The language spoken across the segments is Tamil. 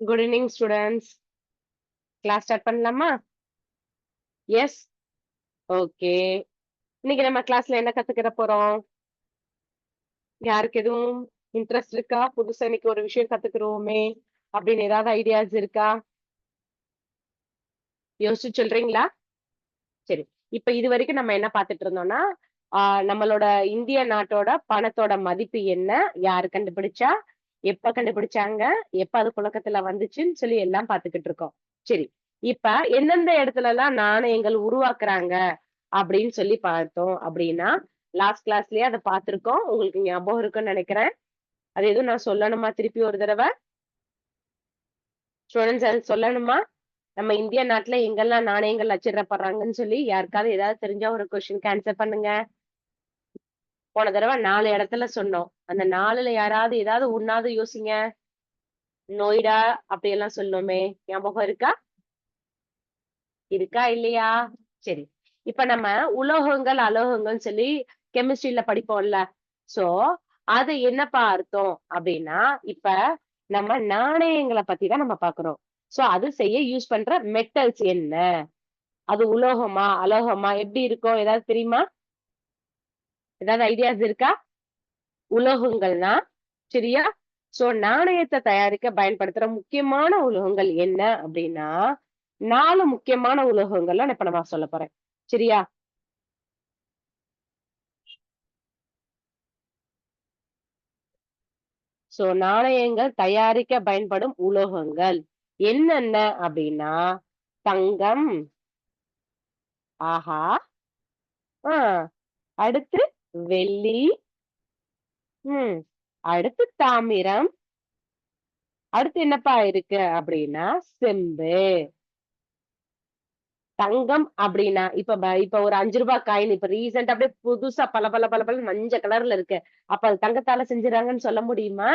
Good evening students. Class start பண்ணலாமா? எஸ். ஓகே. இன்னைக்கு நம்ம கிளாஸ்ல என்ன கத்துக்கிற போறோம்? யாருக்கு எதுவும் இன்ட்ரெஸ்ட் இருக்கா? புதுசா இன்னைக்கு ஒரு விஷயம் கத்துக்கிறோமே அப்படின்னு ஏதாவது ஐடியாஸ் இருக்கா? யோசிச்சு சொல்றீங்களா? சரி. இப்ப இது வரைக்கும் நம்ம என்ன பார்த்துட்டு இருந்தோம்னா, நம்மளோட இந்திய நாட்டோட பணத்தோட மதிப்பு என்ன? யாரு கண்டுபிடிச்சா? எப்ப கண்டுபிடிச்சாங்க? எப்ப அது புழக்கத்துல வந்துச்சுன்னு சொல்லி எல்லாம் பார்த்துக்கிட்டு இருக்கோம். சரி. இப்ப எந்தெந்த இடத்துலலாம் நாணயங்கள் உருவாக்குறாங்க அப்படின்னு சொல்லி பார்த்தோம் அப்படின்னா, லாஸ்ட் கிளாஸ்லயே அத பார்த்திருக்கோம். உங்களுக்கு ஞாபகம் இருக்குன்னு நினைக்கிறேன். அது எதுவும் நான் சொல்லணுமா திருப்பி ஒரு தடவ? ஸ்டூடண்ட்ஸ் அது சொல்லணுமா? நம்ம இந்திய நாட்டுல எங்கெல்லாம் நாணயங்கள் அச்சிடப்படுறாங்கன்னு சொல்லி யாருக்காவது ஏதாவது தெரிஞ்சா ஒரு கொஸ்டினுக்கு ஆன்சர் பண்ணுங்க. போன தடவ 4 இடத்துல சொன்னோம். அந்த 4ல யாராவது ஏதாவது ஒண்ணாவது யோசிங்க. நொய்டா அப்படியெல்லாம் சொன்னோமே. ஞாபகம் இருக்கா? இருக்கா? இல்லையா? சரி. இப்ப நம்ம உலோகங்கள், அலோகங்கள்னு சொல்லி கெமிஸ்ட்ரில படிப்போம்ல. சோ, அது என்னப்பா அர்த்தம் அப்படின்னா, இப்ப நம்ம நாணயங்கள பத்தி தான் நம்ம பார்க்கிறோம். சோ, அது செய்ய யூஸ் பண்ற மெட்டல்ஸ் என்ன? அது உலோகமா? அலோகமா? எப்படி இருக்கும்? ஏதாவது தெரியுமா? ஏதாவது ஐடியாஸ் இருக்கா? உலோகங்கள்னா சரியா? சோ நாணயத்த தயாரிக்க பயன்படுத்துற முக்கியமான உலோகங்கள் என்ன அப்படின்னா, 4 முக்கியமான உலோகங்கள்ல இப்ப நான் சொல்லப் போறேன். சரியா? சோ நாணயங்கள் தயாரிக்க பயன்படும் உலோகங்கள் என்னென்ன அப்படின்னா, தங்கம், ஆஹா, ஆ, அடுத்து வெள்ளி, ம், அடுத்து தாமிரம், அடுத்து என்னப்பா இருக்கு அப்படின்னா செம்பு. தங்கம் அப்படின்னா, இப்ப ஒரு ரூ. 5 காயின் இப்ப ரீசென்ட்டா அப்படியே புதுசா பளபளன்னு மஞ்ச கலர்ல இருக்கு. அப்ப அது தங்கத்தால செஞ்சுறாங்கன்னு சொல்ல முடியுமா?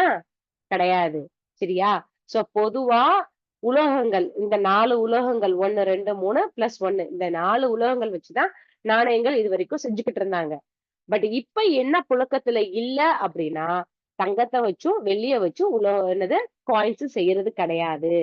கிடையாது. சரியா? சோ பொதுவா உலோகங்கள் இந்த 4 உலோகங்கள் 1, 2, 3 பிளஸ் 1 இந்த 4 உலோகங்கள் வச்சுதான் நாணயங்கள் இதுவரைக்கும் செஞ்சுகிட்டு இருந்தாங்க. பட் இப்ப என்ன புழக்கத்துல இல்ல அப்படின்னா, தங்கத்த வச்சும், வெள்ளிய வச்சும் என்னது காயின்ஸ் செய்யறது கிடையாது.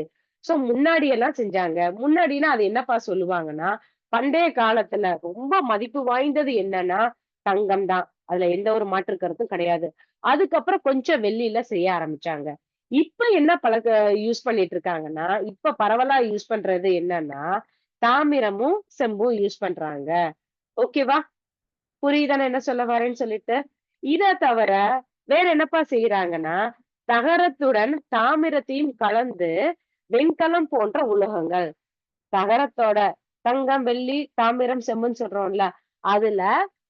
சோ முன்னாடி எல்லாம் செஞ்சாங்க. முன்னாடின்னா அது என்னப்பா சொல்லுவாங்கன்னா, பண்டைய காலத்துல ரொம்ப மதிப்பு வாய்ந்தது என்னன்னா, தங்கம் தான். அதுல எந்த ஒரு மாற்று கருத்தும் கிடையாது. அதுக்கப்புறம் கொஞ்சம் வெள்ளியில செய்ய ஆரம்பிச்சாங்க. இப்ப என்ன யூஸ் பண்ணிட்டு இருக்காங்கன்னா, இப்ப பரவலா யூஸ் பண்றது என்னன்னா, தாமிரமும், செம்பும் யூஸ் பண்றாங்க. ஓகேவா? புரியுதா நான் என்ன சொல்ல வரேன்னு சொல்லிட்டு? இத தவிர வேற என்னப்பா செய்றாங்கன்னா, தகரத்துடன் தாமிரத்தையும் கலந்து வெண்கலம் போன்ற உலோகங்கள். தகரத்தோட தங்கம், வெள்ளி, தாமிரம், செம்புன்னு சொல்றோம்ல. அதுல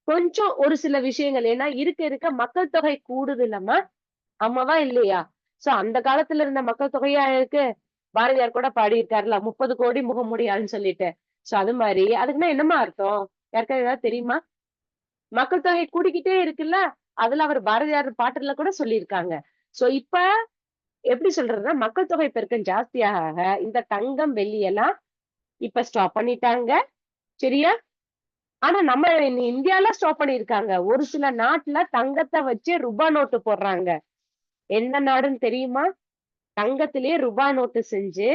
கொஞ்சம் ஒரு சில விஷயங்கள் ஏன்னா இருக்க இருக்க மக்கள் தொகை கூடுதுல்லம்மா. ஆமாவா? இல்லையா? சோ அந்த காலத்துல இருந்த மக்கள் தொகையா இருக்கு. பாரதியார் கூட பாடியிருக்காருல்ல 30 கோடி முகமுடியாள்ன்னு சொல்லிட்டு. சோ அது மாரி அதுக்குன்னா என்னம்மா அர்த்தம்? யாருக்காவது ஏதாவது தெரியுமா? மக்கள் தொகை கூடிக்கிட்டே இருக்குல்ல. அதுல அவர் பாரதியார் பாட்டுல கூட சொல்லியிருக்காங்க. சோ இப்ப எப்படி சொல்றதுன்னா, மக்கள் தொகை பெருக்கம் ஜாஸ்தியாக இந்த தங்கம், வெள்ளி எல்லாம் இப்ப ஸ்டாப் பண்ணிட்டாங்க. சரியா? ஆனா நம்ம இந்தியால ஸ்டாப் பண்ணியிருக்காங்க. ஒரு சில நாட்டுல தங்கத்த வச்சு ரூபா நோட்டு போடுறாங்க. எந்த நாடுன்னு தெரியுமா? தங்கத்திலேயே ரூபா நோட்டு செஞ்சு,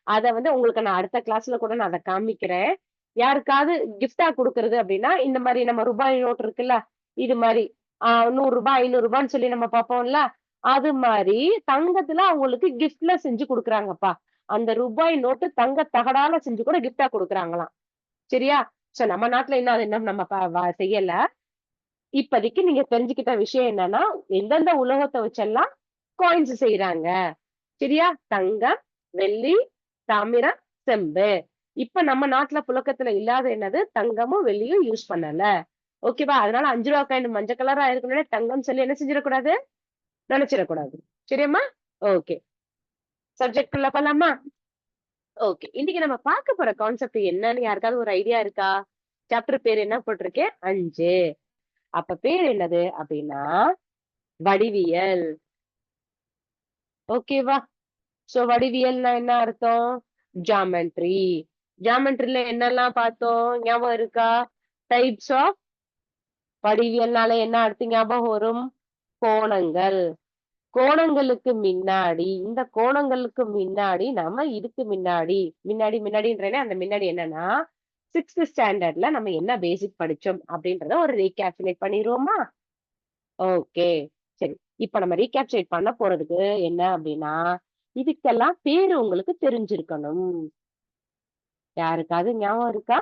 அத உங்களுக்கு நான் அடுத்த கிளாஸ்ல கூட நான் அத காமிக்கிறேன். யாருக்காவது கிஃப்ட்டா குடுக்குறது அப்டின்னா, இந்த மாரி நம்ம ரூபாய் நோட்டு இருக்குல்ல, இது மாரி ரூ. 100 ரூ. 500ன்னு சொல்லி நம்ம பாப்போம்ல, அது மாரி தங்கத்துல அவங்களுக்கு கிஃப்ட்ல செஞ்சு குடுக்குறாங்கப்பா. அந்த ரூபாய் நோட்டு தங்க தகடால செஞ்சு கூட கிஃப்ட்டா குடுக்குறாங்களாம். சரியா? சோ நம்ம நாட்ல இன்னும் அது இன்னும் நம்ம செய்யல. இப்பதைக்கு நீங்க தெரிஞ்சுக்கிட்ட விஷயம் என்னன்னா, எந்தெந்த உலோகத்த வச்செல்லாம் காயின்ஸ் செய்றாங்க. சரியா? தங்கம், வெள்ளி, தாமிரம், செம்பு. இப்ப நம்ம நாட்டுல புழக்கத்துல இல்லாத என்னது? தங்கமும், வெள்ளியும் யூஸ் பண்ணல. ஓகேவா? அதனால ரூ. 5 காயின் மஞ்ச கலரா இருக்கணும்னே தங்கம்னு சொல்லி என்ன செஞ்சிடக்கூடாது? நெனச்சிடக்கூடாது. சரியாம்மா? ஓகே. சப்ஜெக்ட் குள்ள போலாமா? ஓகே. இன்னைக்கு நம்ம பார்க்க போற கான்செப்ட் என்னன்னு யாருக்காவது ஒரு ஐடியா இருக்கா? சாப்டர் பேர் என்ன போட்டிருக்கேன்? 5. அப்ப பேர் என்னது? அப்டின்னா, வடிவியல். ஓகேவா? சோ வடிவியல்னா என்ன அர்த்தம்? ஜியாமெட்ரி. ஜியாமெட்ரில என்னெல்லாம் பார்த்தோம்? ஞாபகம் இருக்கா? டைப்ஸ் ஆஃப் வடிவியல்னால என்ன அடுத்து ஞாபகம் வரும்? கோணங்கள். கோணங்களுக்கு முன்னாடி இந்த கோணங்களுக்கு முன்னாடி நம்ம இதுக்கு முன்னாடின்றேனே அந்த முன்னாடி என்னன்னா 6th ஸ்டாண்டர்ட்ல நம்ம என்ன பேசிக் படிச்சோம் அப்படின்றத ஒரு ரீகேப்சுலேட் பண்ணிடுவோமா? ஓகே. சரி. இப்ப நம்ம ரீகேப்சுலேட் பண்ண போறதுக்கு என்ன அப்படின்னா, இதுக்கெல்லாம் பேரு உங்களுக்கு தெரிஞ்சிருக்கணும். யாருக்காவது ஞாபகம் இருக்கா?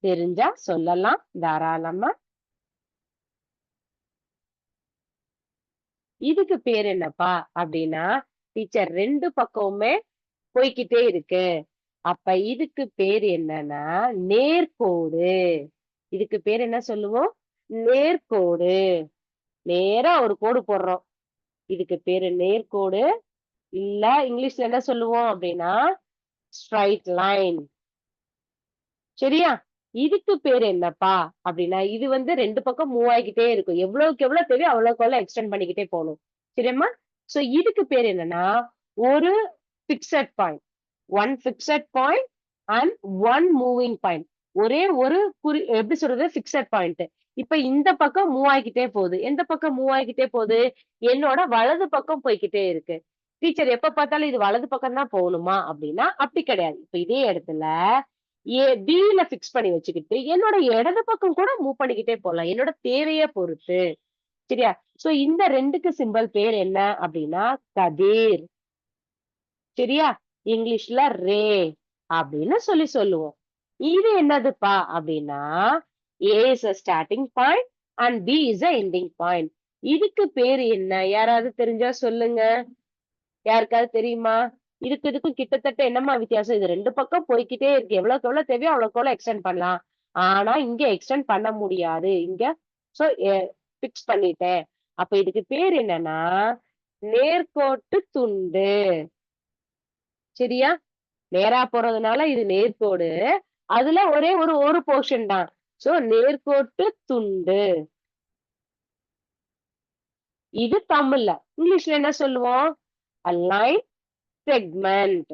தெரிஞ்சா சொல்லலாம் தாராளமா. இதுக்கு பேர் என்னப்பா அப்படின்னா, டீச்சர் 2 பக்கமுமே போய்க்கிட்டே இருக்கு. அப்ப இதுக்கு பேர் என்னன்னா, நேர்கோடு. இதுக்கு பேர் என்ன சொல்லுவோம்? நேர்கோடு. நேரா ஒரு கோடு போடுறோம். இதுக்கு பேரு நேர்கோடு. இல்ல இங்கிலீஷ்ல என்ன சொல்லுவோம் அப்படின்னா, ஸ்ட்ரைட் லைன். சரியா? இதுக்கு பேரு என்னப்பா அப்படின்னா, இது வந்து 2 பக்கம் மூவ் ஆகிக்கிட்டே இருக்கும். எவ்வளவுக்கு எவ்வளவு தேவையோ அவ்வளவுக்கு அவ்வளவு எக்ஸ்டெண்ட் பண்ணிக்கிட்டே போணும். சரியாம்மா? சோ இதுக்கு பேரு என்னன்னா, ஒரு fixed point. 1 fixed point and 1 moving point. ஒரே ஒரு எப்படி சொல்றது? Fixed point. இப்ப இந்த பக்கம் மூவ் ஆகிக்கிட்டே போகுது. எந்த பக்கம் மூவ் ஆகிக்கிட்டே போகுது? என்னோட வலது பக்கம் போய்க்கிட்டே இருக்கு. டீச்சர் எப்ப பார்த்தாலும் இது வலது பக்கம் தான் போகணுமா? அப்படின்னா, அப்படி கிடையாது. இப்ப இதே இடத்துல பில பிக்ஸ் பண்ணி வச்சுக்கிட்டு, என்னோட இடது பக்கம் கூட மூவ் பண்ணிக்கிட்டே போலாம். என்னோட தேவைய பொறுத்து. சரியா? சோ இந்த 2க்கு சிம்பல் பேர் என்ன அப்படின்னா, கதிர். சரியா? இங்கிலீஷ்ல ரே அப்படின்னு சொல்லுவோம். இது என்னதுப்பா அப்படின்னா, A is a starting point and B is a ending point. இதுக்கு பேரு என்ன? யாராவது தெரிஞ்சா சொல்லுங்க. யாருக்காவது தெரியுமா? இதுக்கும் கிட்டத்தட்ட என்னம்மா வித்தியாசம்? இது 2 பக்கம் போய்க்கிட்டே இருக்கு. எவ்வளவுக்கு எவ்வளவு தேவையோ அவ்வளவுக்கு எவ்வளவு எக்ஸ்டெண்ட் பண்ணலாம். ஆனா இங்க எக்ஸ்டெண்ட் பண்ண முடியாது. இங்க சோ பிக்ஸ் பண்ணிட்டேன். அப்ப இதுக்கு பேர் என்னன்னா, நேர்கோட்டு துண்டு. சரியா? நேரா போறதுனால இது நேர்கோடு. அதுல ஒரே ஒரு போர்ஷன் தான். சோ நேர்கோட்டு துண்டு. இது தமிழ்ல. இங்கிலீஷ்ல என்ன சொல்லுவோம்? A line segment.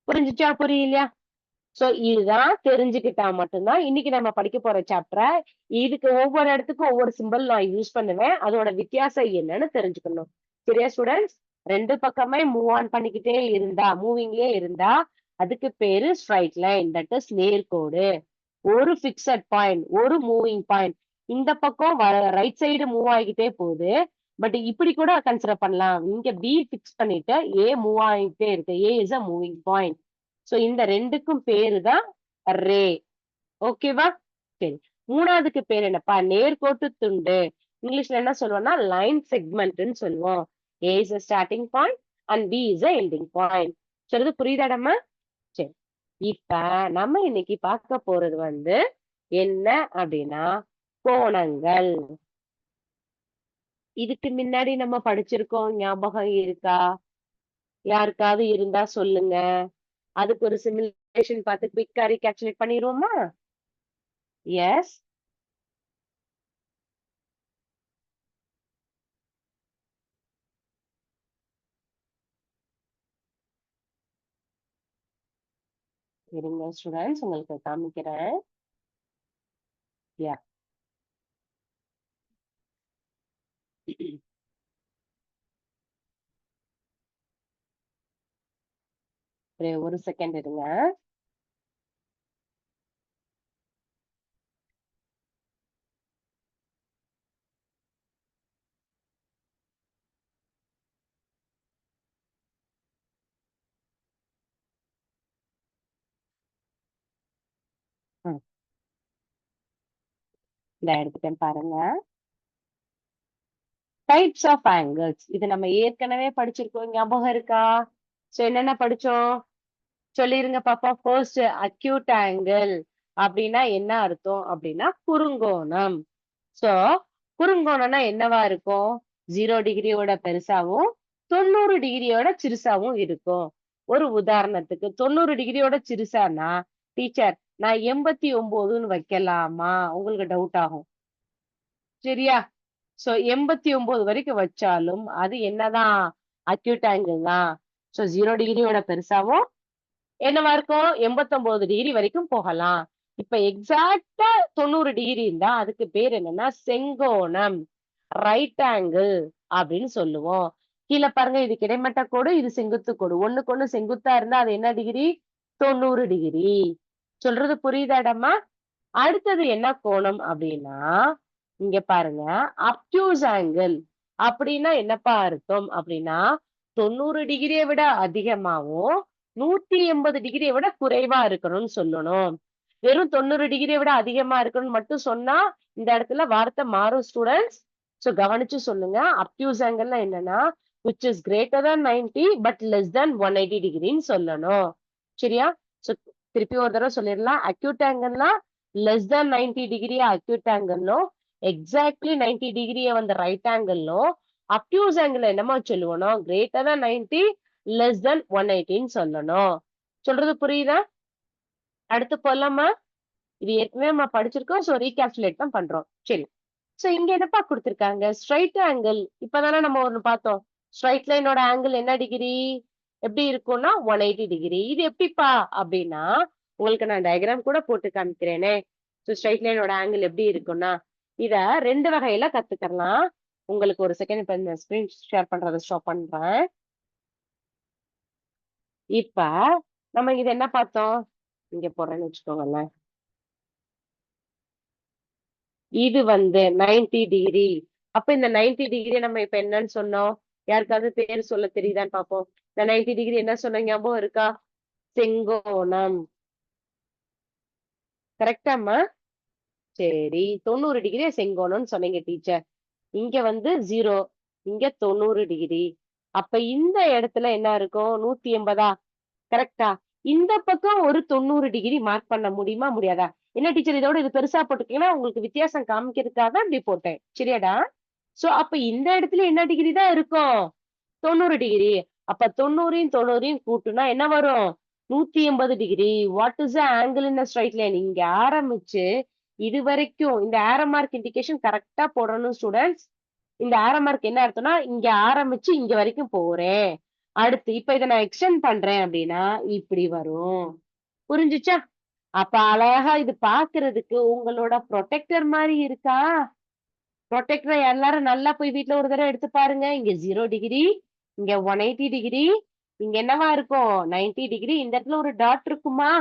புரிஞ்சுச்சா? புரியலையா? சோ இதுதான் தெரிஞ்சுக்கிட்டா மட்டும்தான் இன்னைக்கு நம்ம படிக்க போற சாப்டர இதுக்கு ஒவ்வொரு இடத்துக்கும் ஒவ்வொரு சிம்பல் நான் யூஸ் பண்ணுவேன். அதோட வித்தியாசம் என்னன்னு தெரிஞ்சுக்கணும். சரியா ஸ்டூடண்ட்ஸ்? 2 பக்கமே மூவ் ஆன் பண்ணிக்கிட்டே இருந்தா, மூவிங்லயே இருந்தா அதுக்கு பேரு ஸ்ட்ரைட் லைன். தட் இஸ் நேர்கோடு. ஒரு பிக்ஸட் பாயிண்ட், ஒரு மூவிங் பாயிண்ட். இந்த பக்கம் ரைட் சைடு மூவ் ஆகிக்கிட்டே போகுது. பட் இப்படி கூட கன்சிடர் பண்ணலாம். இங்க பி பிக்ஸ் பண்ணிட்டு ஏ மூவ் ஆகிட்டே இருக்கு. A is a moving point. So இந்த 2க்கும் பேரு தான் ரே. ஓகேவா? சரி. 3வதுக்கு பேர் என்னப்பா? நேர்கோட்டு துண்டு. இங்கிலீஷ்ல என்ன சொல்லுவோம்னா, லைன் செக்மெண்ட்ன்னு சொல்லுவோம். A is a starting point and B is a ending point. சொல்றது புரியுதாடாம்மா? சரி. இப்ப நம்ம இன்னைக்கு பார்க்க போறது வந்து என்ன அப்படின்னா, கோணங்கள். இதுக்கு முன்னாடி நம்ம படிச்சிருக்கோம். ஞாபகம் இருக்கா? யாருக்காவது இருந்தா சொல்லுங்க. அதுக்கு ஒரு சிமுலேஷன் பார்த்து குயிக்கா ரீகேப்சுலேட் பண்ணிருவோமா? எஸ். இருங்க ஸ்டூடண்ட்ஸ் உங்களுக்கு காமிக்கிறேன். யா. ஒரு செகண்ட் இருங்க. ம். இந்த எடுத்துட்டேன் பாருங்க. Types of angles. இது நம்ம ஏற்கனவே படிச்சிருக்கோம். ஞாபகம் இருக்கா? சோ என்னென்ன படிச்சோம்? சொல்லிருங்க பாப்பா. ஃபர்ஸ்ட் அக்யூட் ஆங்கிள் அப்படின்னா என்ன அர்த்தம் அப்படின்னா குறுங்கோணம். சோ குறுங்கோணம்னா என்னவா இருக்கும்? 0 டிகிரியோட பெருசாவும் 90 டிகிரியோட சிறுசாவும் இருக்கும். ஒரு உதாரணத்துக்கு 90 டிகிரியோட சிறுசானா டீச்சர் நான் 89ன்னு வைக்கலாமா? உங்களுக்கு டவுட் ஆகும். சரியா? சோ 89 வரைக்கும் வச்சாலும் அது என்னதான் அக்யூட் ஆங்கிள் தான். சோ 0 டிகிரியோட பெருசாவும் என்னவா இருக்கும்? 89 டிகிரி வரைக்கும் போகலாம். இப்ப எக்ஸாக்ட்டா 90 டிகிரி இருந்தா அதுக்கு பேர் என்னன்னா செங்கோணம். ரைட் ஆங்கிள் அப்படின்னு சொல்லுவோம். கீழே பாருங்க இது கிடைமட்ட கோடு, இது செங்குத்து கோடு. ஒண்ணுக்கு ஒண்ணு செங்குத்தா இருந்தா அது என்ன டிகிரி? 90 டிகிரி. சொல்றது புரியுதாடாம்மா? அடுத்தது என்ன கோணம் அப்படின்னா, இங்க பாருங்க அப்டியூஸ் ஆங்கிள் அப்படின்னா என்னப்பா அர்த்தம் அப்படின்னா 90 டிகிரியை விட அதிகமாவும் 180 டிகிரியை விட குறைவா இருக்கணும்னு சொல்லணும். வெறும் 90 டிகிரியை விட அதிகமா இருக்கணும்னு மட்டும் சொன்னா இந்த இடத்துல வார்த்தை மாறும் ஸ்டூடெண்ட்ஸ். சோ கவனிச்சு சொல்லுங்க. அப்டியூஸ் ஆங்கிள்னா என்னன்னா which is greater than 90 but less than 180 டிகிரின்னு சொல்லணும். சரியா? சோ திருப்பி ஒரு தடவை சொல்லிடலாம். அக்யூட் ஆங்கிள்னா less than 90 டிகிரியை அக்யூட் ஆங்கிள்னோ எக்ஸாக்ட்லி 90 டிகிரியை வந்து ரைட் ஆங்கிள்னோ அப்டியூஸ் ஆங்கிள் என்னமா சொல்லுவணும்? கிரேட்டர் than 90 less than 180ன்னு சொல்லணும். சொல்றது புரியுதா? அடுத்து போலாமா? இது ஏற்கனவே நம்ம படிச்சிருக்கோம். சோ ரீகேப்சுலேட் தான் பண்றோம். சரி. சோ இங்க என்னப்பா குடுத்திருக்காங்க? Straight angle. இப்பதானே நம்ம ஒண்ணு பார்த்தோம். ஸ்ட்ரைட் லைனோட ஆங்கிள் என்ன டிகிரி? எப்படி இருக்கும்னா 180 டிகிரி. இது எப்படிப்பா? அப்படின்னா, உங்களுக்கு நான் டயகிராம் கூட போட்டு காமிக்கிறேனே. சோ ஸ்ட்ரைட் லைனோட ஆங்கிள் எப்படி இருக்கும்னா, இத 2 வகையில கத்துக்கலாம். உங்களுக்கு ஒரு செகண்ட் இப்ப இந்த ஸ்கிரீன் ஷேர் பண்றத ஸ்டாப் பண்றேன். இப்ப நம்ம இது என்ன பார்த்தோம்? இங்க போடுறேன்னு வச்சுக்கோங்களேன். இது வந்து 90 டிகிரி. அப்ப இந்த 90 டிகிரி நம்ம இப்ப என்னன்னு சொன்னோம்? யாருக்காவது பேர் சொல்ல தெரியுதான்னு பார்ப்போம். இந்த 90 டிகிரி என்ன சொன்ன ஞாபகம் இருக்கா? செங்கோணம். கரெக்ட்டாம்மா? சரி. 90 டிகிரி செங்கோணம்னு சொன்னீங்க டீச்சர். இங்க வந்து 0. இங்க 90 டிகிரி. அப்ப இந்த இடத்துல என்ன இருக்கும்? 180ஆ? கரெக்ட்டா? இந்த பக்கம் ஒரு 90 டிகிரி மார்க் பண்ண முடியுமா? முடியாதா? என்ன டீச்சர் இதோட இது பெருசா போட்டுருக்கீங்கன்னா, உங்களுக்கு வித்தியாசம் காமிக்கிறதுக்காக தான் இப்படி போட்டேன். சரியாடா? சோ, அப்ப இந்த இடத்துல என்ன டிகிரி தான் இருக்கும்? 90 டிகிரி. அப்ப 90யும் 90யும் கூட்டுனா என்ன வரும்? 180 degree. What is the angle in a straight line? இங்க ஆரம்பிச்சு இதுவரைக்கும் இந்த ஆரோ மார்க் இண்டிகேஷன் கரெக்ட்டா போடணும் ஸ்டூடண்ட்ஸ். இந்த ஆரோ மார்க் என்ன அர்த்தம்னா, இங்க ஆரம்பிச்சு இங்க வரைக்கும் போறேன். அடுத்து இப்ப இத நான் எக்ஸ்டெண்ட் பண்றேன் அப்படின்னா, இப்படி வரும். புரிஞ்சுச்சா? அப்ப அழகா இது பார்க்கிறதுக்கு உங்களோட புரொடெக்டர் மாரி இருக்கா? புரொடெக்டர எல்லாரும் நல்லா போய் வீட்ல ஒரு தடவ எடுத்து பாருங்க. இங்க 0 டிகிரி, இங்க 180 டிகிரி, இங்க என்னவா இருக்கும்? 90 டிகிரி. இந்த இடத்துல ஒரு டாட் இருக்குமா?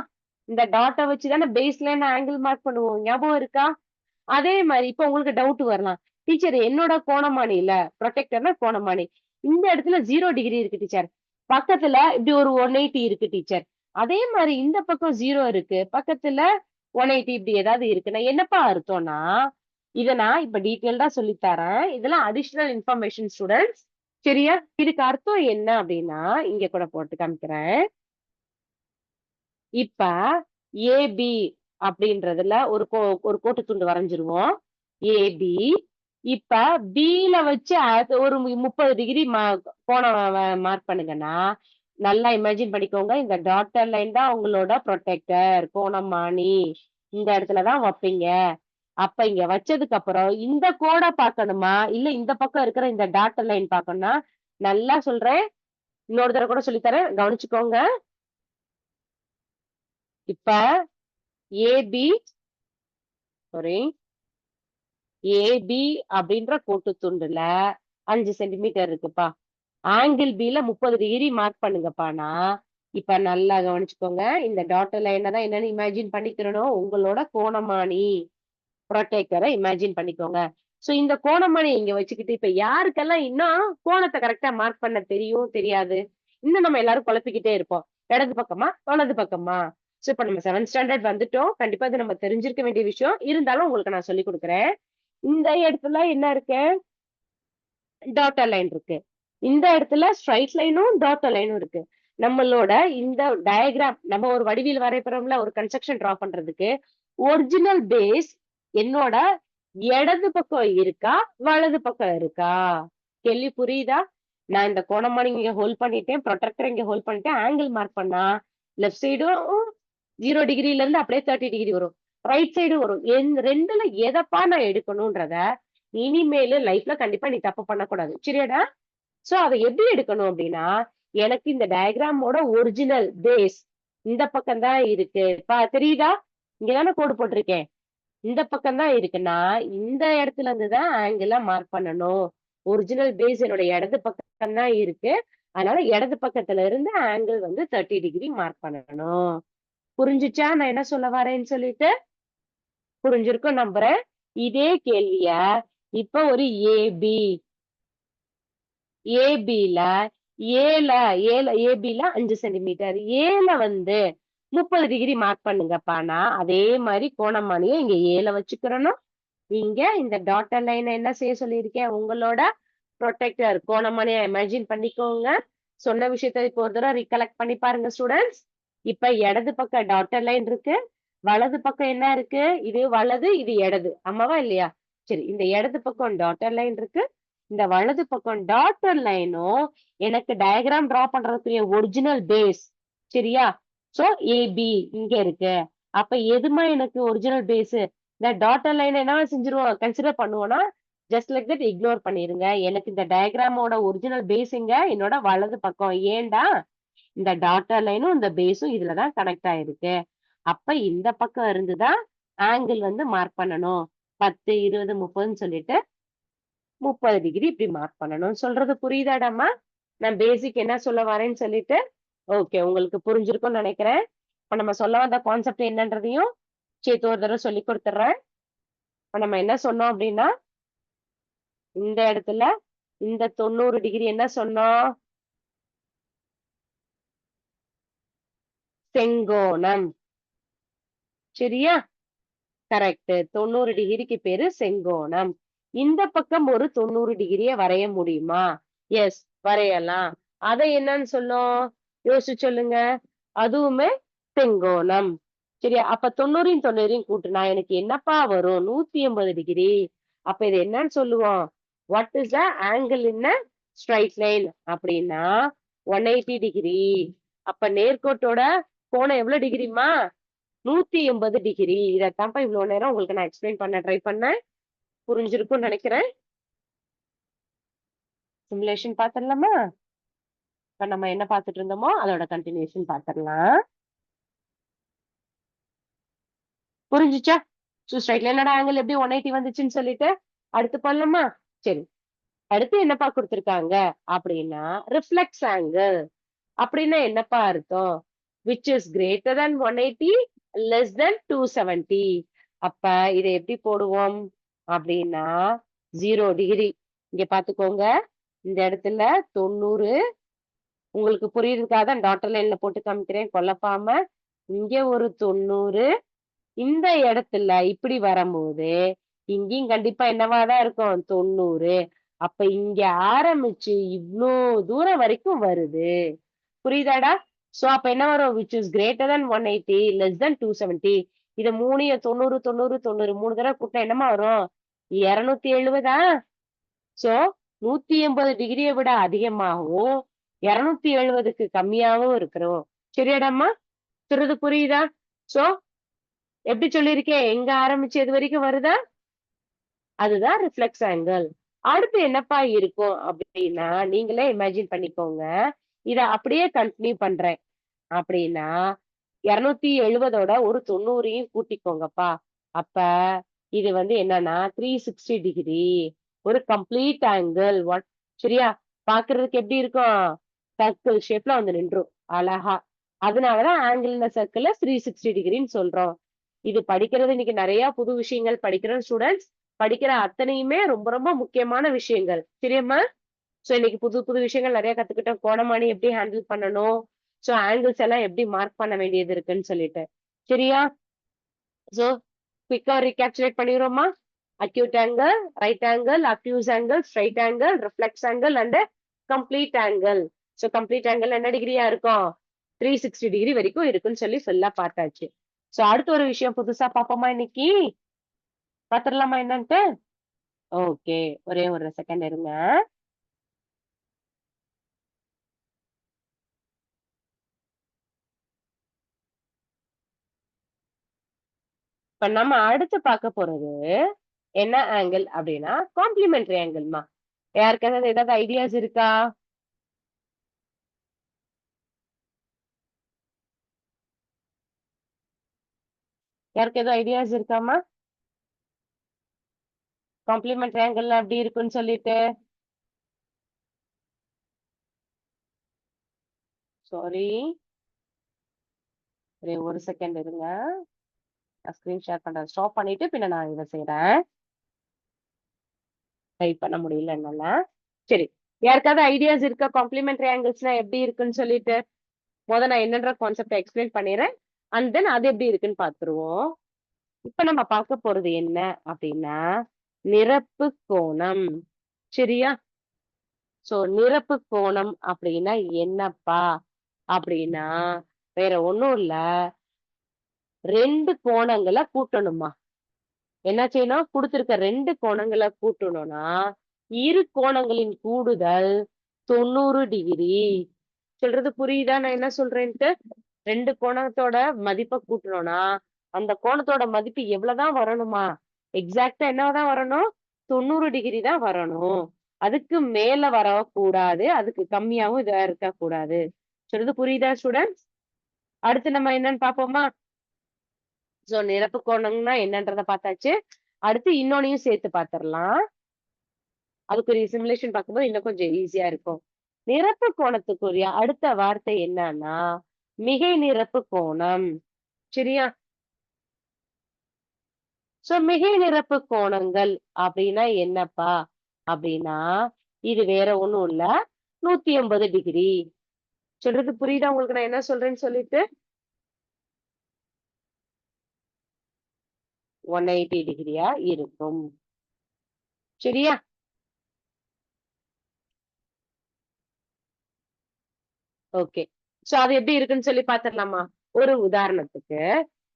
இந்த டாட்ட வச்சு தானே பேஸ் லைன் ஆங்கிள் மார்க் பண்ணுவோம். ஞாபகம் இருக்கா? அதே மாரி இப்ப உங்களுக்கு டவுட் வரலாம். டீச்சர் என்னோட கோணமானில புரொடெக்டர்னா கோணமானி. இந்த இடத்துல 0 டிகிரி இருக்கு டீச்சர். பக்கத்துல இப்படி ஒரு 180 இருக்கு டீச்சர். அதே மாரி இந்த பக்கம் 0 இருக்கு. பக்கத்துல 180 இப்படி ஏதாவது இருக்குன்னா, என்னப்பா அர்த்தம்னா, இத நான் இப்ப டீட்டெயில்டா சொல்லி தரேன். இதெல்லாம் அடிஷனல் இன்ஃபர்மேஷன் ஸ்டூடண்ட்ஸ். சரியா? இதுக்கு அர்த்தம் என்ன அப்படின்னா, இங்க கூட போட்டு காமிக்கிறேன். இப்ப ஏபி அப்படின்றதுல ஒரு கோட்டு துண்டு வரைஞ்சிருவோம். ஏபி. இப்ப பில வச்சு அது ஒரு 30 டிகிரி கோணம் மார்க் பண்ணுங்கன்னா, நல்லா இமேஜின் பண்ணிக்கோங்க. இந்த டாட்டர் லைன் தான் உங்களோட புரொடெக்டர், கோணமானி. இந்த இடத்துல தான் வப்பீங்க. அப்ப இங்க வச்சதுக்கு அப்புறம் இந்த கோட பார்க்கணுமா? இல்ல இந்த பக்கம் இருக்கிற இந்த டாட்டர் லைன் பார்க்கணும்னா, நல்லா சொல்றேன். இன்னொரு தடவ கூட சொல்லி தரேன். கவனிச்சுக்கோங்க. இப்ப ஏபி சாரி ஏபி அப்படின்ற கோட்டு துண்டுல 5 சென்டிமீட்டர் இருக்குப்பா. ஆங்கிள் பில 30 டிகிரி மார்க் பண்ணுங்கப்பான்னா, இப்ப நல்லா கவனிச்சுக்கோங்க. இந்த டாட்டர் லைன தான் என்னன்னு இமேஜின் பண்ணிக்கிறணும். உங்களோட கோணமானி, புரொடெக்டர இமேஜின் பண்ணிக்கோங்க. சோ இந்த கோணமானிய இங்க வச்சுக்கிட்டு, இப்ப யாருக்கெல்லாம் இன்னும் கோணத்த கரெக்ட்டா மார்க் பண்ண தெரியும், தெரியாது? இன்னும் நம்ம எல்லாரும் குழப்பிக்கிட்டே இருப்போம். இடது பக்கமா? வலது பக்கமா? சோ இப்ப நம்ம 7த் ஸ்டாண்டர்ட் வந்துட்டோம். கண்டிப்பா இது நம்ம தெரிஞ்சிருக்க வேண்டிய விஷயம். இருந்தாலும் உங்களுக்கு நான் சொல்லிக் குடுக்குறேன். இந்த இடத்துல என்ன இருக்கு? டாட்டர் லைன் இருக்கு. இந்த இடத்துல ஸ்ட்ரைட் லைனும், டாட்டர் லைனும் இருக்கு. நம்மளோட இந்த டயகிராம் நம்ம ஒரு வடிவியல் வரைபடம்ல ஒரு கன்ஸ்ட்ரக்ஷன் டிரா பண்றதுக்கு, ஒரிஜினல் பேஸ் என்னோட இடது பக்கம் இருக்கா? வலது பக்கம் இருக்கா? கேள்வி புரியுதா? நான் இந்த கோணமானி இங்க ஹோல்ட் பண்ணிட்டேன். புரொடெக்டர் இங்க ஹோல்ட் பண்ணிட்டேன். ஆங்கிள் மார்க் பண்ணா, லெஃப்ட் சைடும் 0 டிகிரில இருந்து அப்படியே 30 டிகிரி வரும். ரைட் சைடு வரும். 2ல எதப்பா நான் எடுக்கணும்ன்றத, இனிமேலு லைஃப்ல கண்டிப்பா நீ தப்பு பண்ணக்கூடாது. சரியாடா? சோ அத எப்படி எடுக்கணும் அப்படின்னா, எனக்கு இந்த டயகிராமோட ஒரிஜினல் பேஸ் இந்த பக்கம் தான் இருக்கு. தெரியுதா? இங்க தானே கோடு போட்டிருக்கேன். இந்த பக்கம் தான் இருக்குன்னா, இந்த இடத்துல இருந்து தான் ஆங்கிள மார்க் பண்ணணும். ஒரிஜினல் பேஸ் என்னோட இடது பக்கம் தான் இருக்கு. அதனால இடது பக்கத்துல இருந்து ஆங்கிள் வந்து 30 டிகிரி மார்க் பண்ணணும். புரிஞ்சுச்சா நான் என்ன சொல்ல வரேன்னு சொல்லிட்டு? புரிஞ்சிருக்கும் நம்புறேன். இதே கேள்விய இப்ப ஒரு ஏபி ஏபில ஏல ஏல ஏபில 5 சென்டிமீட்டர். ஏல வந்து 30 டிகிரி மார்க் பண்ணுங்கப்பான்னா, அதே மாரி கோணமானிய இங்க ஏல வச்சுக்கிறணும். இங்க இந்த டாட்டர் லைன என்ன செய்ய சொல்லியிருக்கேன்? உங்களோட புரொடெக்டர் கோணமானிய இமேஜின் பண்ணிக்கோங்க. சொன்ன விஷயத்த இப்போ ஒரு தடவ ரிகலெக்ட் பண்ணி பாருங்க ஸ்டூடண்ட்ஸ். இப்ப இடது பக்கம் டாட்டர் லைன் இருக்கு. வலது பக்கம் என்ன இருக்கு? இது வலது, இது இடது. ஆமாவா? இல்லையா? சரி. இந்த இடது பக்கம் டாட்டர் லைன் இருக்கு. இந்த வலது பக்கம் டாட்டர் லைனும் எனக்கு டயகிராம் டிரா பண்றதுக்குரிய ஒரிஜினல் பேஸ். சரியா? சோ ஏபி இங்க இருக்கு. அப்ப எதும்மா எனக்கு ஒரிஜினல் பேஸ்? இந்த டாட்டர் லைன் என்ன செஞ்சுருவோம்? கன்சிடர் பண்ணுவோம்னா, ஜஸ்ட் லைக் தட் இக்னோர் பண்ணிருங்க. எனக்கு இந்த டயகிராமோட ஒரிஜினல் பேஸ் எங்க? என்னோட வலது பக்கம். ஏன்டா? இந்த டாட்டர் லைனும், இந்த பேஸும் இதுல தான் கனெக்ட் ஆயிருக்கு. அப்ப இந்த பக்கம் இருந்து தான் ஆங்கிள் வந்து மார்க் பண்ணணும். 10, 20, 30ன்னு சொல்லிட்டு 30 டிகிரி இப்படி மார்க் பண்ணணும். சொல்றது புரியுதாடாம்மா? நான் பேசிக் என்ன சொல்ல வரேன்னு சொல்லிட்டு? ஓகே. உங்களுக்கு புரிஞ்சிருக்கும்னு நெனைக்கிறேன். இப்ப நம்ம சொல்ல வந்த கான்செப்ட் என்னன்றதையும் சேர்த்து ஒரு தடவ சொல்லிக் குடுத்துடுறேன். இப்ப நம்ம என்ன சொன்னோம் அப்படின்னா, இந்த இடத்துல இந்த 90 டிகிரி என்ன சொன்னோம்? செங்கோணம். சரியா? கரெக்ட். 90 டிகிரிக்கு பேரு செங்கோணம். இந்த பக்கம் ஒரு 90 டிகிரிய வரைய முடியுமா? எஸ், வரையலாம். அத என்னன்னு சொல்லும்? யோசிச்சு சொல்லுங்க. அதுவுமே செங்கோணம். சரியா? அப்ப 90யும் 90யும் கூட்டுனா எனக்கு என்னப்பா வரும்? 180 டிகிரி. அப்ப இது என்னன்னு சொல்லுவோம்? What is the angle in a straight line? அப்படின்னா 180 டிகிரி. அப்ப நேர்கோட்டோட கோணம் எவ்வளவு டிகிரிமா? 180 டிகிரி. இதத்தான்ப்பா இவ்ளோ நேரம் உங்களுக்கு நான் எக்ஸ்பிளைன் பண்ண ட்ரை பண்ணேன். புரிஞ்சிருக்கும்னு நெனைக்கிறேன். சிமுலேஷன் பாத்துரலாமா? இப்ப நம்ம என்ன பாத்துட்டு இருந்தோமோ, அதோட கன்டினியூஷன் பாத்துரலாம். புரிஞ்சுச்சா? ஸ்ட்ரைட் லைனோட ஆங்கிள் எப்படி 180 வந்துச்சுன்னு சொல்லிட்டு, அடுத்து பண்ணலாமா? சரி. அடுத்து என்னப்பா குடுத்திருக்காங்க அப்படின்னா, ரிஃப்ளெக்ஸ் ஆங்கிள். அப்படின்னா என்னப்பா அர்த்தம்? Which is greater than 180 less than 270. அப்ப இத எப்படி போடுவோம்? அப்படின்னா 0 டிகிரி. இங்க பாத்துக்கோங்க. இந்த இடத்துல 90 உங்களுக்கு புரியுறதுக்காக தான் டாட்டர் லைன்ல போட்டு காமிக்கிறேன் கொல்லப்பாம. இங்க ஒரு 90 இந்த இடத்துல இப்படி வரும்போது, இங்கேயும் கண்டிப்பா என்னவா தான் இருக்கும்? 90. அப்ப இங்க ஆரம்பிச்சு இவ்ளோ தூரம் வரைக்கும் வருது. புரியுதாடா? சோ அப்ப என்ன வரும்? Which is greater than 180 less than 270. இத 3யும் 90, 90, 90 3 தடவ கூட்டினா என்னம்மா வரும்? 270. சோ 180 டிகிரிய விட அதிகமாகவும், 270க்கு கம்மியாவும் இருக்கிறோம். சரியாடாம்மா? சொல்றது புரியுதா? சோ எப்படி சொல்லியிருக்கேன்? எங்க ஆரம்பிச்சு எது வரைக்கும் வருதா? அதுதான் ரிஃப்ளெக்ஸ் ஆங்கிள். அடுத்து என்னப்பா இருக்கும் அப்படின்னா, நீங்களே இமேஜின் பண்ணிக்கோங்க. இத அப்படியே கன்டின்யூ பண்றேன். அப்படின்னா 270ஓட ஒரு 90யும் கூட்டிக்கோங்கப்பா. அப்ப இது வந்து என்னன்னா 360 டிகிரி. ஒரு கம்ப்ளீட் ஆங்கிள். சரியா? பார்க்கிறதுக்கு எப்படி இருக்கும்? சர்க்கிள் ஷேப்ல வந்து நின்றும். அழகா. அதனாலதான் ஆங்கிள் இந்த சர்க்கிள்ல 360 டிகிரின்னு சொல்றோம். இது படிக்கிறது இன்னைக்கு நிறைய புது விஷயங்கள் படிக்கிறோம் ஸ்டூடண்ட்ஸ். படிக்கிற அத்தனையுமே ரொம்ப ரொம்ப முக்கியமான விஷயங்கள். சரியாம்மா? சோ இன்னைக்கு புது புது விஷயங்கள் நிறைய கத்துக்கிட்டோம். கோணமானி எப்படி ஹேண்டில் பண்ணணும்? சோ ஆங்கிள்ஸ் எல்லாம் எப்படி மார்க் பண்ண வேண்டியது இருக்குன்னு சொல்லிட்டு. சரியா? சோ குயிக்கா ரீகேப்சுலேட் பண்ணிடுவோமா? அக்யூட் ஆங்கிள், ரைட் ஆங்கிள், அக்யூஸ் angle, straight angle, reflex angle and complete angle. So complete angle என்ன டிகிரியா இருக்கும்? 360 டிகிரி வரைக்கும் இருக்குன்னு சொல்லி ஃபுல்லா பார்த்தாச்சு. சோ அடுத்த ஒரு விஷயம் புதுசா பாப்போமா இன்னைக்கு? பாத்துரலாமா என்னன்ட்டு? ஓகே. ஒரே ஒரு செகண்ட் இருங்க. இப்ப நம்ம அடுத்து பார்க்க போறது என்ன ஆங்கிள் அப்படின்னா காம்ப்ளிமெண்டரி ஆங்கிள்மா. யாருக்காவது ஏதாவது ஐடியாஸ் இருக்கா? யாருக்கு எதுவும் ஐடியாஸ் இருக்காமா? காம்ப்ளிமெண்டரி ஆங்கிள் எப்படி இருக்குன்னு சொல்லிட்டு சாரி ஒரு செகண்ட் இருங்க. ஸ்கிரீன் ஷேர் பண்றேன். ஸ்டாப் பண்ணிட்டு பின்ன நான் இதை செய்யறேன். டைப் பண்ண முடியல என்னால. சரி, யாருக்காவது ஐடியாஸ் இருக்கா காம்ப்ளிமெண்டரி ஆங்கிள்ஸ்னா எப்படி இருக்குன்னு சொல்லிட்டு? நான் என்னன்ற கான்செப்ட் எக்ஸ்பிளைன் பண்ணிடுறேன். அண்ட் தென் அது எப்படி இருக்குன்னு பாத்துருவோம். இப்ப நம்ம பார்க்க போறது என்ன அப்படின்னா நிரப்பு கோணம். சரியா? சோ நிரப்பு கோணம் அப்படின்னா என்னப்பா அப்படின்னா வேற ஒண்ணும் இல்ல, ரெண்டு கோணங்களை கூட்டணுமா. என்ன செய்யணும்? கொடுத்திருக்க ரெண்டு கோணங்களை கூட்டணும்னா இரு கோணங்களின் கூடுதல் 90 டிகிரி. சொல்றது புரியுதா நான் என்ன சொல்றேன்ட்டு? ரெண்டு கோணத்தோட மதிப்பை கூட்டணும்னா அந்த கோணத்தோட மதிப்பு எவ்வளவுதான் வரணுமா? எக்ஸாக்டா என்னதான் வரணும்? 90 டிகிரி தான் வரணும். அதுக்கு மேல வரக்கூடாது, அதுக்கு கம்மியாவும் இதா இருக்க கூடாது. சொல்றது புரியுதா ஸ்டூடெண்ட்ஸ்? அடுத்து நம்ம என்னன்னு பாப்போமா? சோ நிரப்பு கோணம்னா என்னன்றத பார்த்தாச்சு. அடுத்து இன்னொன்னையும் சேர்த்து பார்த்திடலாம். அதுக்குரிய சிமுலேஷன் பார்க்கும்போது இன்னும் கொஞ்சம் ஈஸியா இருக்கும். நிரப்பு கோணத்துக்குரிய அடுத்த வார்த்தை என்னன்னா மிகை நிரப்பு கோணம். சரியா? சோ மிகை நிரப்பு கோணங்கள் அப்படின்னா என்னப்பா அப்படின்னா இது வேற ஒண்ணும் இல்ல, 180 டிகிரி. சொல்றது புரியுதா உங்களுக்கு நான் என்ன சொல்றேன்னு சொல்லிட்டு? 180 டிகிரியா இருக்கும். சரியா? ஓகே. சோ அது எப்படி இருக்குன்னு சொல்லி பாத்துடலாமா? ஒரு உதாரணத்துக்கு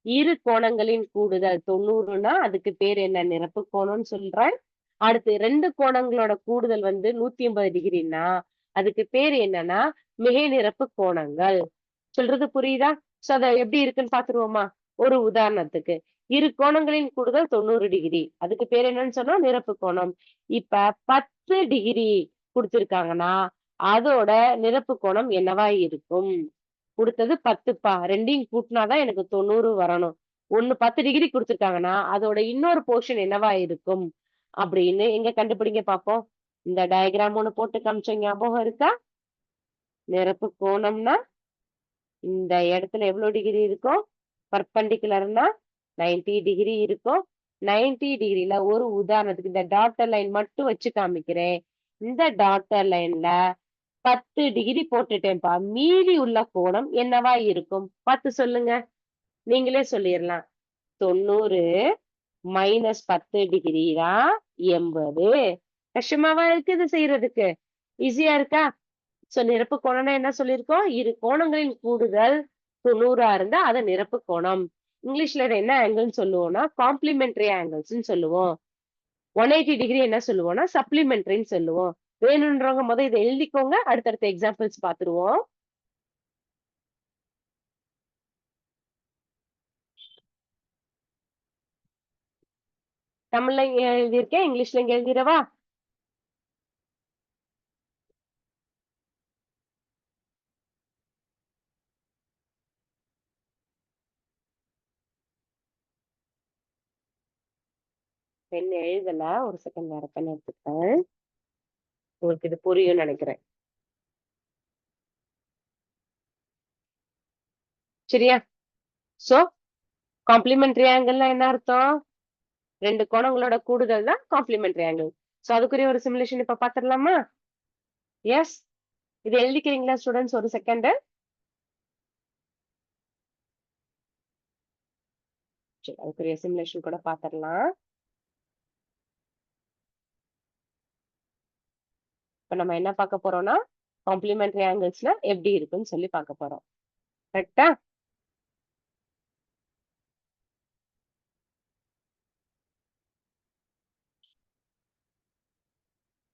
இரு கோணங்களின் கூடுதல் 90ன்னா அதுக்கு பேர் என்ன? நிரப்பு கோணம்னு சொல்றேன். அடுத்து 2 கோணங்களோட கூடுதல் வந்து 180 டிகிரின்னா அதுக்கு பேர் என்னன்னா மிகை நிரப்பு கோணங்கள். சொல்றது புரியுதா? சோ அத எப்படி இருக்குன்னு பாத்துருவோமா? ஒரு உதாரணத்துக்கு இரு கோணங்களின் கூடுதல் 90 டிகிரி. அதுக்கு பேர் என்னன்னு சொன்னா நிரப்பு கோணம். இப்ப 10 டிகிரி குடுத்திருக்காங்கன்னா அதோட நிரப்பு கோணம் என்னவா இருக்கும்? குடுத்தது 10ப்பா. 2யும் கூட்டுனாதான் எனக்கு 90 வரணும். ஒண்ணு 10 டிகிரி குடுத்துருக்காங்கன்னா, அதோட இன்னொரு போர்ஷன் என்னவா இருக்கும்? அப்படின்னு எங்க கண்டுபிடிங்க பாப்போம். இந்த டயகிராம் ஒண்ணு போட்டு காமிச்சோம் ஞாபகம் இருக்கா? நிரப்பு கோணம்னா இந்த இடத்துல எவ்வளவு டிகிரி இருக்கும்? பெர்பெண்டிகுலர்னா 90 டிகிரி இருக்கும். 90 டிகிரில ஒரு உதாரணத்துக்கு இந்த டாட்டர் லைன் மட்டும் வச்சு காமிக்கிறேன். இந்த டாட்டர் லைன்ல 10 டிகிரி போட்டுட்டேன்ப்பா. மீதி உள்ள கோணம் என்னவா இருக்கும்? பார்த்து சொல்லுங்க. நீங்களே சொல்லிறலாம். 90 மைனஸ் 10 டிகிரி தான் 80. கஷ்டமாவா இருக்கு இது செய்யறதுக்கு? ஈஸியா இருக்கா? சோ நிரப்பு கோணம்னா என்ன சொல்லியிருக்கோம்? இரு கோணங்களின் கூடுதல் 90ஆ இருந்தா அத நிரப்பு கோணம். இங்கிலீஷ்ல இத என்ன ஆங்கிள்ன்னு சொல்லுவோம்னா, காம்ப்ளிமெண்டரி ஆங்கிள்ஸ்ன்னு சொல்லுவோம். 180 டிகிரி என்ன சொல்லுவோம்னா, சப்ளிமெண்டரின்னு சொல்லுவோம். வேணும்ன்றவங்க இத எழுதிக்கோங்க. அடுத்தடுத்த எக்ஸாம்பிள்ஸ் பார்த்துருவோம். தமிழ்ல இங்க எழுதியிருக்கேன். இங்கிலீஷ்ல இங்க எழுதிறவா? பென் எழுதல. ஒரு செகண்ட் வேற பென் எடுத்துக்கிறேன். உங்களுக்கு இது புரியும்னு நெனைக்கிறேன். சரியா? சோ, காம்ப்ளிமெண்டரி ஆங்கிள்னா என்ன அர்த்தம்? 2 கோணங்களோட கூடுதல் தான் காம்ப்ளிமெண்டரி ஆங்கிள். சோ, அதுக்குரிய ஒரு சிமுலேஷன் இப்ப பாத்துரலாமா? எஸ். இத எழுதிக்கிறீங்களா ஸ்டூடண்ட்ஸ் ஒரு செகண்ட்? சரி, அதுக்குரிய சிமுலேஷன் கூட பாத்துரலாம். இப்ப நம்ம என்ன பார்க்க போறோம்னா, காம்ப்ளிமெண்டரி ஆங்கிள்ஸ்ல எப்படி இருக்குன்னு சொல்லி பார்க்க போறோம். கரெக்ட்டா?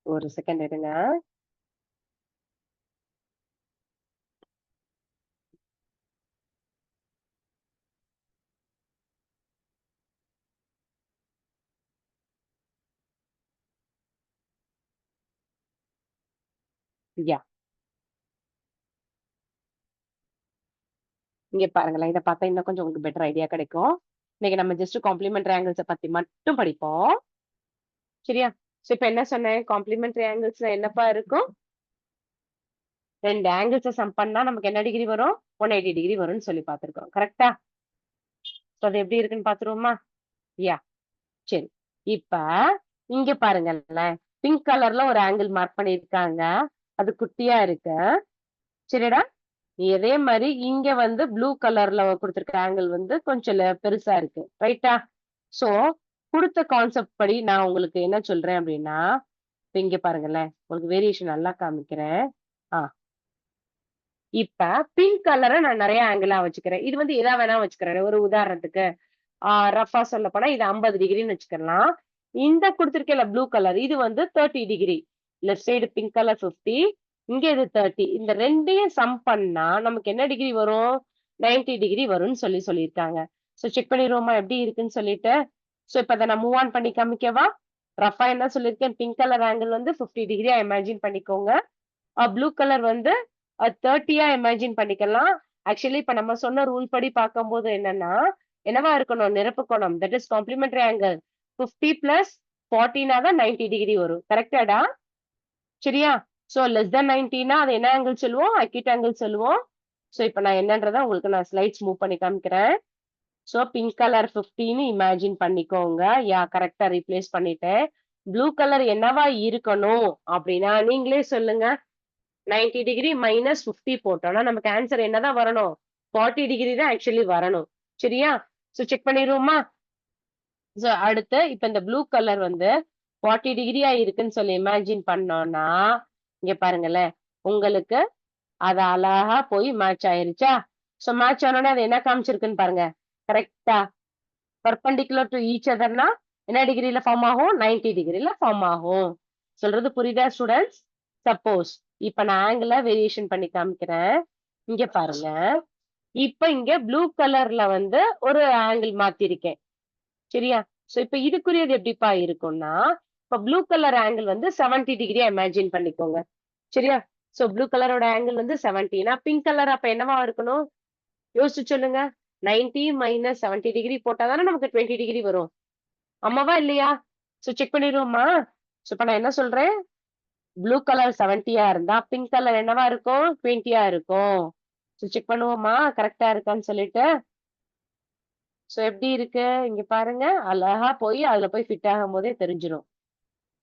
ஒரு செகண்ட் இருங்க. யாஹ்! இங்க பாருங்களேன். இத பார்த்தா இன்னும் கொஞ்சம் உங்களுக்கு பெட்டர் ஐடியா கிடைக்கும். இன்னைக்கு நம்ம ஜஸ்ட் காம்ப்ளிமெண்டரி ஆங்கிள்ஸ பத்தி மட்டும் படிப்போம். சரியா? சோ இப்ப என்ன சொன்னேன்? காம்ப்ளிமெண்டரி ஆங்கிள்ஸ்ல என்னப்பா இருக்கும்? 2 ஆங்கிள்ஸ சம் பண்ணா நமக்கு என்ன டிகிரி வரும்? 180 டிகிரி வரும்னு சொல்லி பார்த்திருக்கோம். கரெக்ட்டா? சோ அது எப்படி இருக்குன்னு பார்த்துருவோமா? யாஹ்! சரி. இப்ப இங்க பாருங்களேன். பிங்க் கலர்ல ஒரு ஆங்கிள் மார்க் பண்ணியிருக்காங்க. அது குட்டியா இருக்கு. சரிடா? இதே மாரி இங்க வந்து ப்ளூ கலர்ல குடுத்திருக்க ஆங்கிள் வந்து கொஞ்சம் பெருசா இருக்கு. ரைட்டா? சோ, குடுத்த கான்செப்ட் படி நான் உங்களுக்கு என்ன சொல்றேன் அப்டின்னா, இப்ப இங்க பாருங்களேன். உங்களுக்கு வேரியேஷன் நல்லா காமிக்கிறேன். ஆ இப்ப பிங்க் கலர நான் நெறைய ஆங்கிளா வச்சுக்கிறேன். இது வந்து எதா வேணா வச்சுக்கிறேன். ஒரு உதாரணத்துக்கு ரஃப்பா சொல்லப்போனா இது 50 டிகிரின்னு வச்சுக்கலாம். இந்த குடுத்திருக்கேன்ல ப்ளூ கலர் இது வந்து 30 degree. Left side pink colour 50 இங்க இது 30. இந்த 2யும் சம் பண்ணா நமக்கு என்ன டிகிரி வரும்? 90 டிகிரி வரும்னு சொல்லியிருக்காங்க. சோ செக் பண்ணிருவோமா எப்படி இருக்குன்னு சொல்லிட்டு. சோ இப்ப அத நான் மூவ் ஆன் பண்ணி காமிக்கவா? ரஃப்பா என்ன சொல்லியிருக்கேன்? பிங்க் கலர் ஆங்கிள் வந்து 50 டிகிரியா இமேஜின் பண்ணிக்கோங்க. ப்ளூ கலர் வந்து 30யா இமேஜின் பண்ணிக்கலாம். ஆக்சுவலி இப்ப நம்ம சொன்ன ரூல் படி பார்க்கும்போது என்னன்னா, என்னவா இருக்கணும்? நிரப்பு கோணம். That is complementary angle. 50 plus 40னா தான் 90 டிகிரி வரும். கரெக்ட்டாடா? சரியா? சோ லெஸ் தென் 90னா அது என்ன ஆங்கிள் சொல்லுவோம்? அக்யூட் ஆங்கிள் சொல்லுவோம். சோ இப்ப நான் என்னன்றத உங்களுக்கு நான் ஸ்லைட்ஸ் மூவ் பண்ணி காமிக்கிறேன். சோ பிங்க் கலர் 50ன்னு இமேஜின் பண்ணிக்கோங்க. கரெக்ட்டா ரீப்ளேஸ் பண்ணிட்டேன். ப்ளூ கலர் என்னவா இருக்கணும்? அப்டின்னா நீங்களே சொல்லுங்க. 90 டிகிரி மைனஸ் 50 போட்டோம்னா நமக்கு ஆன்சர் என்னதான் வரணும்? 40 டிகிரி தான் ஆக்சுவலி வரணும். சரியா? So check பண்ணிருவோமா? சோ அடுத்து இப்ப இந்த ப்ளூ கலர் வந்து 40 டிகிரியா இருக்குன்னு சொல்லி இமேஜின் பண்ணோம்னா, இங்க பாருங்களேன். உங்களுக்கு அது அழகா போய் மேட்ச் ஆயிருச்சா? சோ மேட்ச் ஆனோனே அது என்ன காமிச்சிருக்குன்னு பாருங்க. கரெக்ட்டா பெர்பெண்டிகுலர் டூ ஈச் அதர்னா என்ன டிகிரில ஃபார்ம் ஆகும்? 90 டிகிரில ஃபார்ம் ஆகும். சொல்றது புரியுதா ஸ்டூடண்ட்ஸ்? சப்போஸ் இப்ப நான் ஆங்கிள வேரியேஷன் பண்ணி காமிக்கிறேன். இங்க பாருங்க. இப்ப இங்க ப்ளூ கலர்ல வந்து ஒரு ஆங்கிள் மாத்திருக்கேன். சரியா? சோ இப்ப இதுக்குரியது எப்படிப்பா இருக்கும்னா, இப்ப ப்ளூ கலர் ஆங்கிள் வந்து 70 டிகிரியா இமேஜின் பண்ணிக்கோங்க. சரியா? சோ ப்ளூ கலரோட ஆங்கிள் வந்து 70னா பிங்க் கலர் அப்ப என்னவா இருக்கணும்? யோசிச்சு சொல்லுங்க. 90 மைனஸ் 70 டிகிரி போட்டா தானே நமக்கு 20 டிகிரி வரும். ஆமாவா? இல்லையா? So check பண்ணிருவோமா? சோ இப்ப நான் என்ன சொல்றேன்? ப்ளூ கலர் 70யா இருந்தா, பிங்க் கலர் என்னவா இருக்கும்? 20யா இருக்கும். சோ செக் பண்ணுவோமா? கரெக்ட்டா இருக்கான்னு சொல்லிட்டு. சோ எப்படி இருக்கு? இங்க பாருங்க. அழகா போய் அதுல போய் ஃபிட் ஆகும்போதே தெரிஞ்சிரும்.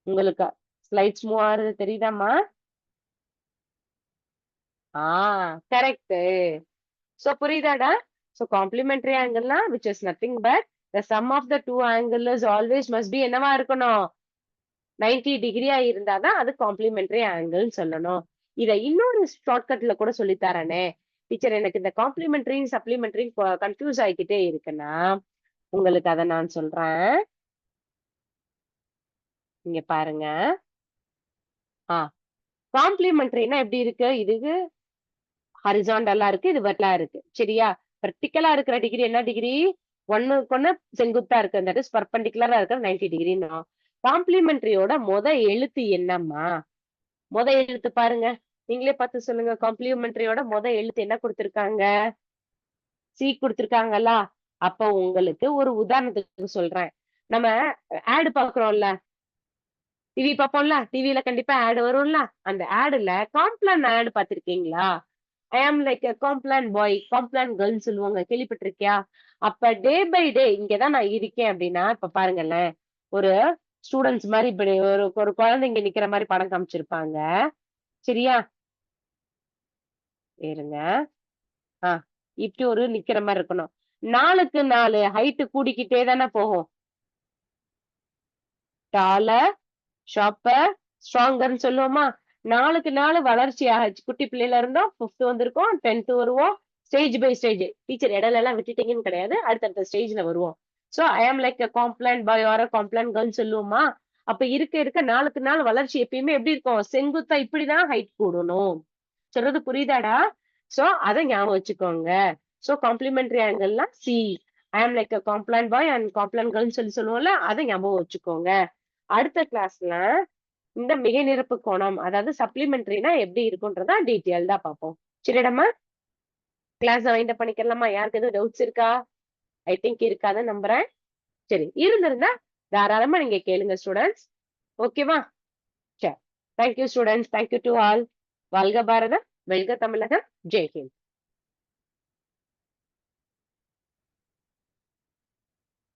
உங்களுக்கு ஸ்லைட்ஸ் மூவ் ஆகுறது தெரியுதாம்மா? ஆ கரெக்ட்டு. சோ புரியுதாடா? சோ காம்ப்ளிமெண்டரி ஆங்கிள்னா which is nothing but the sum of the 2 angle is always must be என்னவா இருக்கணும்? 90 டிகிரியா இருந்தா தான் அது காம்ப்ளிமெண்டரி ஆங்கிள்ன்னு சொல்லணும். இத இன்னொரு ஷார்ட்கட்ல கூட சொல்லி தரேனே. டீச்சர் எனக்கு இந்த காம்ப்ளிமெண்டரி, சப்ளிமெண்டரி கன்ஃப்யூஸ் ஆயிக்கிட்டே இருக்குன்னா, உங்களுக்கு அத நான் சொல்றேன். இங்க பாருங்க. ஆ காம்ப்ளிமெண்டரினா எப்படி இருக்கு? இது ஹாரிசான்டலா இருக்கு. இது வெர்டிகலா இருக்கு. சரியா? வெர்டிகலா இருக்கிற டிகிரி என்ன டிகிரி? ஒண்ணுக்கொண்ணு செங்குத்தா இருக்கு. தட் இஸ் பெர்பெண்டிகுலரா இருக்கிறது 90 டிகிரின்னோம். காம்ப்ளிமெண்டரியோட எழுத்து என்னம்மா? எழுத்து பாருங்க. நீங்களே பார்த்து சொல்லுங்க. காம்ப்ளிமெண்டரியோட எழுத்து என்ன குடுத்திருக்காங்க? சி குடுத்திருக்காங்களா? அப்ப உங்களுக்கு ஒரு உதாரணத்துக்கு சொல்றேன். நம்ம ஆட் பார்க்கிறோம்ல. டிவி பார்ப்போம்ல. டிவில கண்டிப்பா ஆட் வரும்ல. அந்த ஆடுல காம்ப்ளான் ஆட் பார்த்திருக்கீங்களா? I am like a Complan boy, Complan கேர்ள்ன்னு சொல்லுவாங்க. கேள்விப்பட்டிருக்கியா? அப்ப டே பை டே இங்க தான் நான் இருக்கேன் அப்டின்னா, இப்ப பாருங்களேன். ஒரு ஸ்டூடண்ட்ஸ் மாரி இப்படி ஒரு ஒரு குழந்தைங்க நிக்கிற மாரி படம் காமிச்சிருப்பாங்க. சரியா? இருங்க. ஆ இப்டி ஒரு நிக்கிற மாரி இருக்கணும். நாளுக்கு நாளு ஹைட் கூடிக்கிட்டே தானே போகும். டாலர், ஷார்ப்பர், ஸ்ட்ராங்கர்ன்னு சொல்லுவோமா? நாளுக்கு நாளு வளர்ச்சி ஆச்சு. குட்டி பிள்ளையில இருந்தோம். 5த் வந்திருக்கோம். 10த் வருவோம். Stage by stage. டீச்சர் இடையிலலாம் விட்டுட்டீங்கன்னு கிடையாது. அடுத்தடுத்த ஸ்டேஜ்ல வருவோம். So, I am like a Complan boy or a Complan கேர்ள்ன்னு சொல்லுவோமா? அப்ப இருக்க இருக்க நாளுக்கு நாள் வளர்ச்சி எப்பயுமே எப்படி இருக்கும்? செங்குத்தா இப்படிதான் ஹைட் கூடணும். சொல்றது புரியுதாடா? சோ, அத ஞாபகம் வச்சுக்கோங்க. சோ, காம்ப்ளிமெண்டரி ஆங்கிள்னா சி. I am like a Complan boy and Complan கேர்ள்ன்னு சொல்லுவோம்ல, அத ஞாபகம் வச்சுக்கோங்க. அடுத்த கிளாஸ்ல இந்த மிகை நிரப்பு கோணம், அதாவது சப்ளிமெண்டரினா எப்படி இருக்கும்ன்றத டீட்டெயில்டா பார்ப்போம். சரிடாம்மா? கிளாஸ வைண்ட் அப் பண்ணிக்கலாமா? யாருக்கு எதுவும் டவுட்ஸ் இருக்கா? ஐ திங்க் இருக்காதுன்னு நம்புறேன். சரி. இருந்திருந்தா தாராளமா நீங்க கேளுங்க ஸ்டூடண்ட்ஸ். ஓகேவா? சரி. Thank you students. Thank you to all. வாழ்க பாரதம், வெல்க தமிழகம். ஜெய் ஹிந்த்.